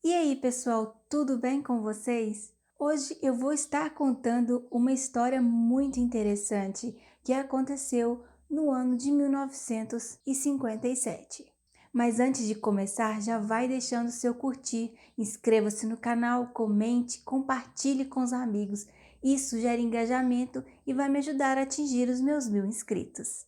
E aí, pessoal, tudo bem com vocês? Hoje eu vou estar contando uma história muito interessante que aconteceu no ano de 1957. Mas antes de começar, já vai deixando seu curtir, inscreva-se no canal, comente, compartilhe com os amigos. Isso gera engajamento e vai me ajudar a atingir os meus 1000 inscritos.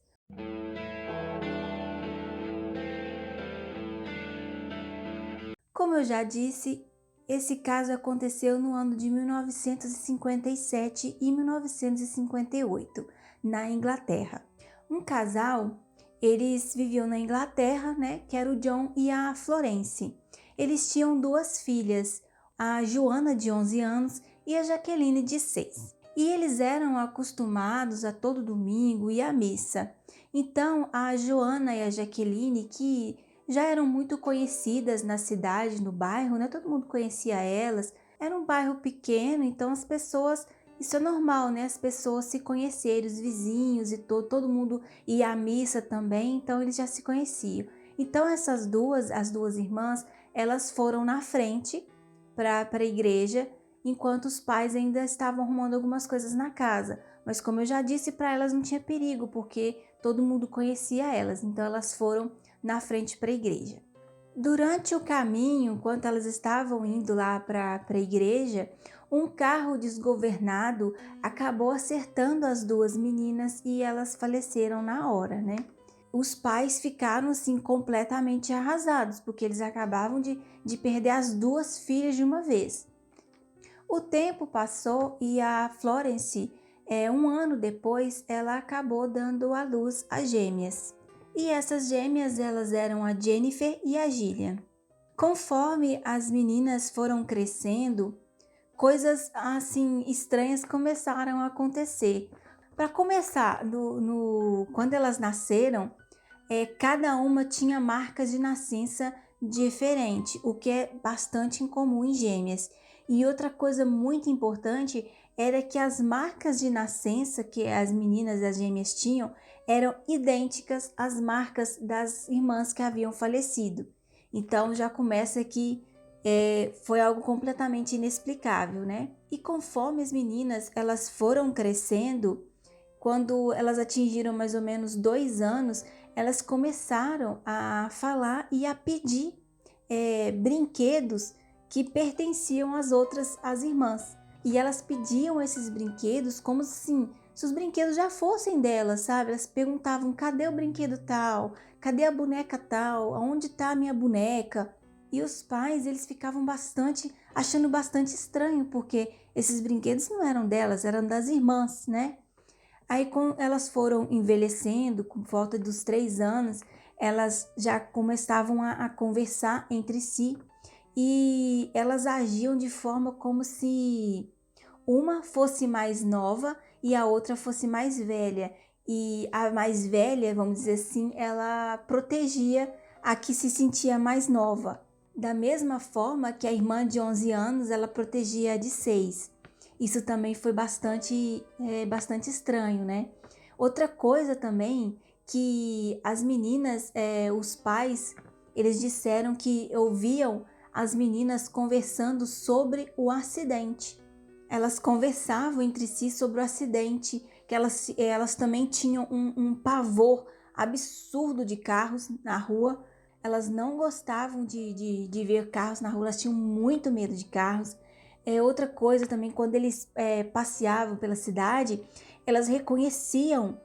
Como eu já disse, esse caso aconteceu no ano de 1957 e 1958, na Inglaterra. Um casal, eles viviam na Inglaterra, né, que era o John e a Florence. Eles tinham duas filhas, a Joana, de 11 anos, e a Jaqueline, de 6. E eles eram acostumados a todo domingo ir à missa. Então, a Joana e a Jaqueline, que já eram muito conhecidas na cidade, no bairro, né? Todo mundo conhecia elas. Era um bairro pequeno, então as pessoas, isso é normal, né? As pessoas se conhecerem, os vizinhos e todo mundo ia à missa também, então eles já se conheciam. Então as duas irmãs, elas foram na frente para a igreja, enquanto os pais ainda estavam arrumando algumas coisas na casa. Mas como eu já disse, para elas não tinha perigo, porque todo mundo conhecia elas, então elas foram na frente para a igreja. Durante o caminho, enquanto elas estavam indo lá para a igreja, um carro desgovernado acabou acertando as duas meninas e elas faleceram na hora, né? Os pais ficaram assim completamente arrasados, porque eles acabavam de perder as duas filhas de uma vez. O tempo passou e a Florence, um ano depois, ela acabou dando à luz a gêmeas. E essas gêmeas, elas eram a Jennifer e a Gillian. Conforme as meninas foram crescendo, coisas assim estranhas começaram a acontecer. Para começar, quando elas nasceram, cada uma tinha marcas de nascença diferente, o que é bastante incomum em gêmeas. E outra coisa muito importante era que as marcas de nascença que as meninas e as gêmeas tinham eram idênticas às marcas das irmãs que haviam falecido. Então já começa que foi algo completamente inexplicável, né? E conforme as meninas elas foram crescendo, quando elas atingiram mais ou menos 2 anos, elas começaram a falar e a pedir brinquedos que pertenciam às irmãs. E elas pediam esses brinquedos como assim, se os brinquedos já fossem delas, sabe? Elas perguntavam, cadê o brinquedo tal? Cadê a boneca tal? Aonde está a minha boneca? E os pais, eles ficavam achando bastante estranho, porque esses brinquedos não eram delas, eram das irmãs, né? Aí, quando elas foram envelhecendo, com volta dos 3 anos, elas já começavam a conversar entre si e elas agiam de forma como se uma fosse mais nova e a outra fosse mais velha. E a mais velha, vamos dizer assim, ela protegia a que se sentia mais nova. Da mesma forma que a irmã de 11 anos, ela protegia a de 6. Isso também foi bastante estranho, né? Outra coisa também que as meninas, os pais, eles disseram que ouviam as meninas conversando sobre o acidente. Elas conversavam entre si sobre o acidente, que elas também tinham um pavor absurdo de carros na rua. Elas não gostavam de ver carros na rua, elas tinham muito medo de carros. Outra coisa também, quando eles passeavam pela cidade, elas reconheciam,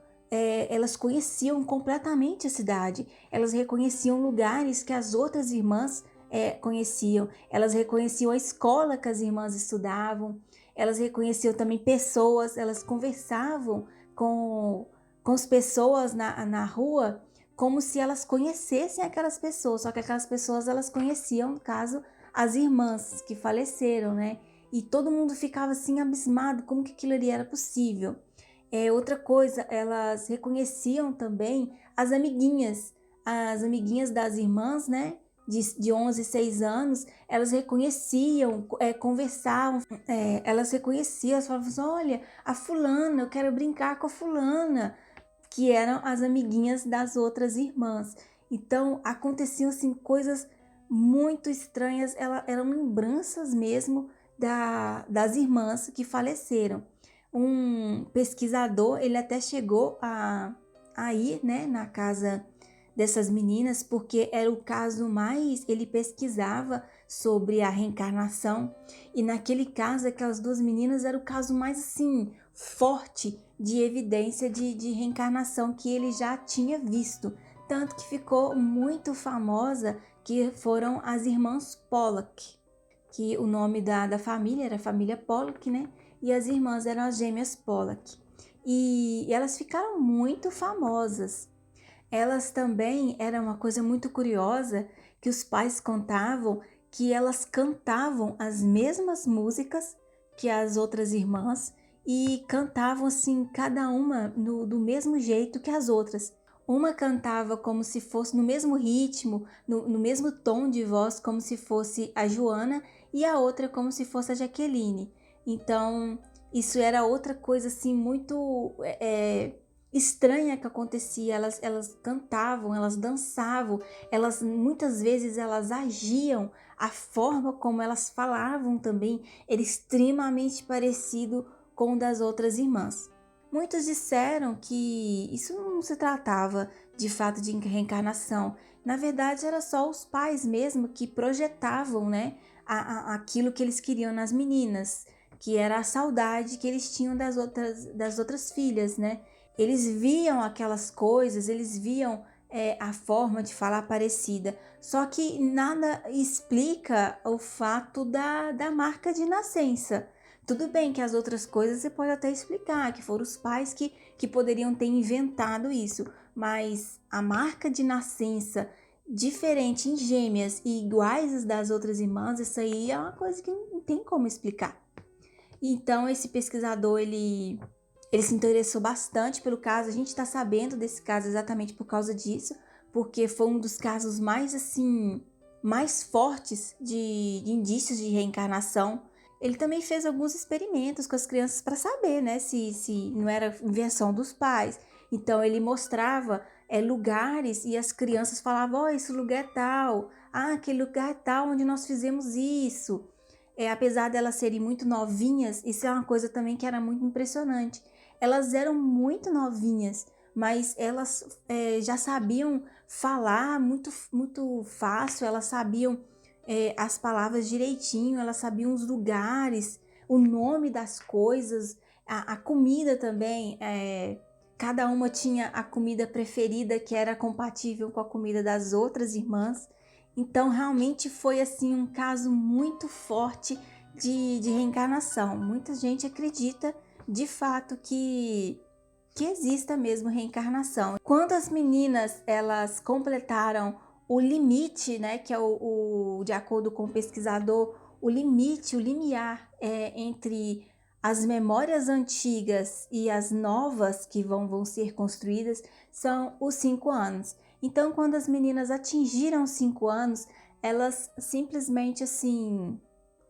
elas conheciam completamente a cidade. Elas reconheciam lugares que as outras irmãs conheciam. Elas reconheciam a escola que as irmãs estudavam. Elas reconheciam também pessoas. Elas conversavam com as pessoas na rua como se elas conhecessem aquelas pessoas. Só que aquelas pessoas elas conheciam, no caso, as irmãs que faleceram, né? E todo mundo ficava assim abismado como que aquilo ali era possível. Outra coisa, elas reconheciam também as amiguinhas das irmãs, né? De 11 e 6 anos, elas reconheciam, conversavam, elas reconheciam, elas falavam assim, olha, a fulana, eu quero brincar com a fulana, que eram as amiguinhas das outras irmãs. Então, aconteciam assim coisas muito estranhas, eram lembranças mesmo das irmãs que faleceram. Um pesquisador, ele até chegou a ir, né, na casa dessas meninas, porque era o caso mais, ele pesquisava sobre a reencarnação, e naquele caso, aquelas duas meninas era o caso mais assim, forte de evidência de reencarnação que ele já tinha visto, tanto que ficou muito famosa, que foram as irmãs Pollock, que o nome da família era a família Pollock, né? E as irmãs eram as gêmeas Pollock. E elas ficaram muito famosas. Elas também, era uma coisa muito curiosa, que os pais contavam que elas cantavam as mesmas músicas que as outras irmãs e cantavam assim, cada uma do mesmo jeito que as outras. Uma cantava como se fosse no mesmo ritmo, no mesmo tom de voz, como se fosse a Joana, e a outra como se fosse a Jaqueline. Então, isso era outra coisa assim muito estranha que acontecia. Elas cantavam, elas dançavam, elas muitas vezes elas agiam, a forma como elas falavam também era extremamente parecido com o das outras irmãs. Muitos disseram que isso não se tratava de fato de reencarnação. Na verdade, era só os pais mesmo que projetavam, né, aquilo que eles queriam nas meninas, que era a saudade que eles tinham das outras filhas, né? Eles viam aquelas coisas, eles viam a forma de falar parecida, só que nada explica o fato da marca de nascença. Tudo bem que as outras coisas você pode até explicar, que foram os pais que poderiam ter inventado isso, mas a marca de nascença diferente em gêmeas e iguais às das outras irmãs, isso aí é uma coisa que não tem como explicar. Então esse pesquisador, ele se interessou bastante pelo caso. A gente está sabendo desse caso exatamente por causa disso, porque foi um dos casos mais assim, mais fortes de indícios de reencarnação. Ele também fez alguns experimentos com as crianças para saber, né, se não era invenção dos pais. Então ele mostrava lugares e as crianças falavam: "Oh, esse lugar é tal, aquele lugar é tal onde nós fizemos isso." Apesar delas serem muito novinhas, isso é uma coisa também que era muito impressionante. Elas eram muito novinhas, mas elas já sabiam falar muito fácil, elas sabiam as palavras direitinho, elas sabiam os lugares, o nome das coisas, a comida também. Cada uma tinha a comida preferida que era compatível com a comida das outras irmãs. Então, realmente foi assim um caso muito forte de reencarnação. Muita gente acredita de fato que exista mesmo reencarnação. Quando as meninas elas completaram o limite, né, que é de acordo com o pesquisador, o limite, o limiar entre as memórias antigas e as novas que vão ser construídas, são os 5 anos. Então, quando as meninas atingiram 5 anos, elas simplesmente assim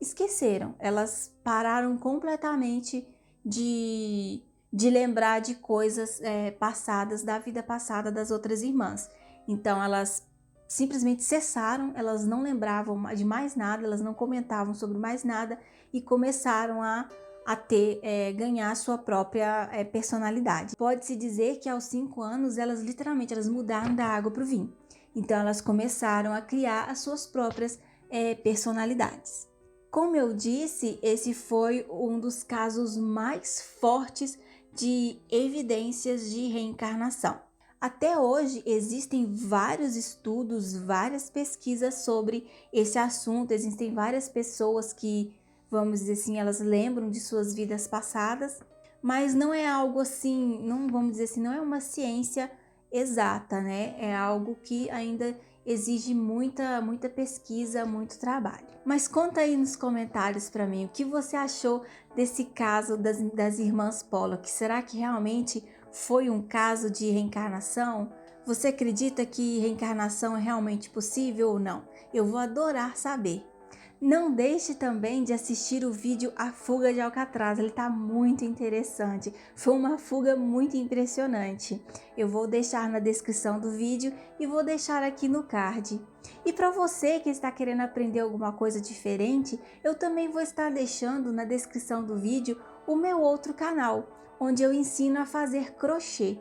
esqueceram. Elas pararam completamente de lembrar de coisas passadas, da vida passada das outras irmãs. Então, elas simplesmente cessaram, elas não lembravam de mais nada, elas não comentavam sobre mais nada e começaram a ganhar sua própria personalidade. Pode-se dizer que aos 5 anos elas literalmente mudaram da água para o vinho. Então elas começaram a criar as suas próprias personalidades. Como eu disse, esse foi um dos casos mais fortes de evidências de reencarnação. Até hoje existem vários estudos, várias pesquisas sobre esse assunto, existem várias pessoas que, vamos dizer assim, elas lembram de suas vidas passadas, mas não é algo assim, não vamos dizer assim, não é uma ciência exata, né? É algo que ainda exige muita pesquisa, muito trabalho. Mas conta aí nos comentários para mim o que você achou desse caso das irmãs Pollock. Será que realmente foi um caso de reencarnação? Você acredita que reencarnação é realmente possível ou não? Eu vou adorar saber. Não deixe também de assistir o vídeo A Fuga de Alcatraz, ele tá muito interessante, foi uma fuga muito impressionante. Eu vou deixar na descrição do vídeo e vou deixar aqui no card. E para você que está querendo aprender alguma coisa diferente, eu também vou estar deixando na descrição do vídeo o meu outro canal, onde eu ensino a fazer crochê.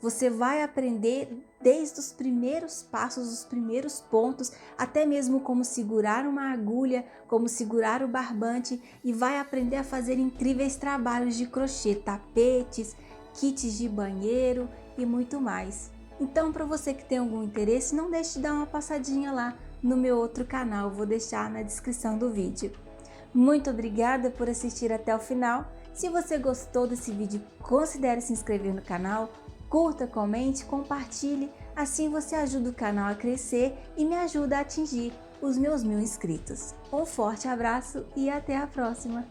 Você vai aprender desde os primeiros passos, os primeiros pontos, até mesmo como segurar uma agulha, como segurar o barbante, e vai aprender a fazer incríveis trabalhos de crochê, tapetes, kits de banheiro e muito mais. Então, para você que tem algum interesse, não deixe de dar uma passadinha lá no meu outro canal, vou deixar na descrição do vídeo. Muito obrigada por assistir até o final. Se você gostou desse vídeo, considere se inscrever no canal, curta, comente, compartilhe, assim você ajuda o canal a crescer e me ajuda a atingir os meus 1000 inscritos. Um forte abraço e até a próxima!